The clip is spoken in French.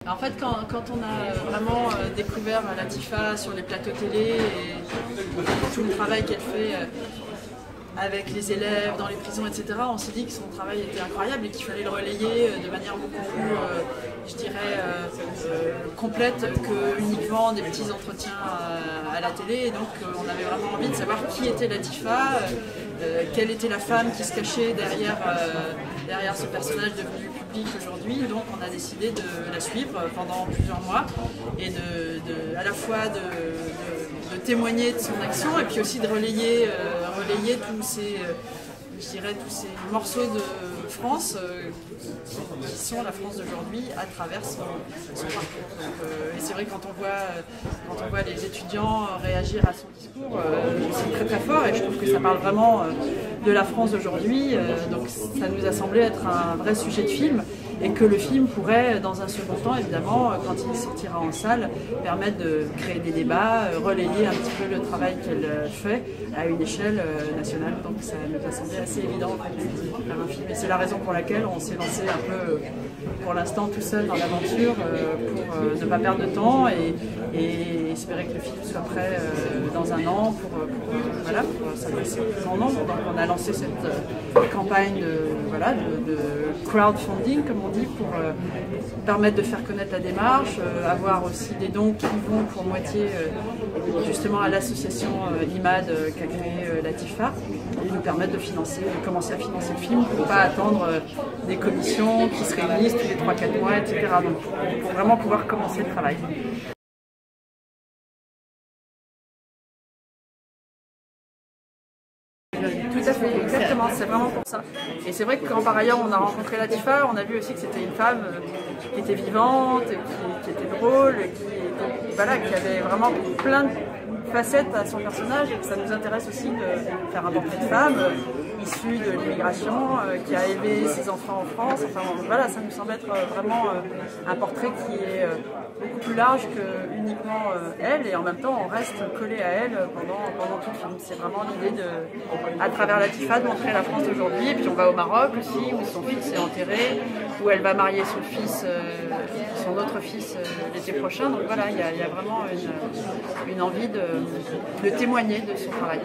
En fait, quand on a vraiment découvert Latifa sur les plateaux télé et tout le travail qu'elle fait avec les élèves dans les prisons, etc., on s'est dit que son travail était incroyable et qu'il fallait le relayer de manière beaucoup plus, je dirais, complète que uniquement des petits entretiens à la télé. Et donc on avait vraiment envie de savoir qui était Latifa, quelle était la femme qui se cachait derrière ce personnage devenu public aujourd'hui. Donc on a décidé de la suivre pendant plusieurs mois et à la fois de témoigner de son action et puis aussi de relayer tous ces, je dirais, tous ces morceaux de France qui sont la France d'aujourd'hui à travers son parcours. Et c'est vrai que quand on voit les étudiants réagir à son discours, c'est très très fort et je trouve que ça parle vraiment de la France d'aujourd'hui. Donc ça nous a semblé être un vrai sujet de film et que le film pourrait, dans un second temps, évidemment, quand il sortira en salle, permettre de créer des débats, relayer un petit peu le travail qu'elle fait à une échelle nationale. Donc ça nous a semblé assez évident de faire un film. Et c'est la raison pour laquelle on s'est lancé un peu, pour l'instant, tout seul dans l'aventure, pour ne pas perdre de temps et espérer que le film soit prêt dans un an pour s'adresser au plus grand nombre. Donc on a lancé cette campagne de crowdfunding, comme on dit, pour permettre de faire connaître la démarche, avoir aussi des dons qui vont pour moitié justement à l'association IMAD qu'a créée Latifa et nous permettre de commencer à financer le film pour ne pas attendre des commissions qui se réunissent tous les 3-4 mois, etc. Donc pour vraiment pouvoir commencer le travail. Tout à fait, exactement, c'est vraiment pour ça. Et c'est vrai que quand par ailleurs on a rencontré Latifa, on a vu aussi que c'était une femme qui était vivante, qui était drôle, qui avait vraiment plein de facettes à son personnage et que ça nous intéresse aussi de faire un portrait de femme issue de l'immigration, qui a élevé ses enfants en France. Enfin voilà, ça nous semble être vraiment un portrait qui est beaucoup plus large que uniquement elle et en même temps on reste collé à elle pendant tout le film. C'est vraiment l'idée à travers Latifa de montrer la France d'aujourd'hui. Et puis on va au Maroc aussi où son fils est enterré, où elle va marier son autre fils l'été prochain. Donc voilà, il y a vraiment une envie de témoigner de son travail.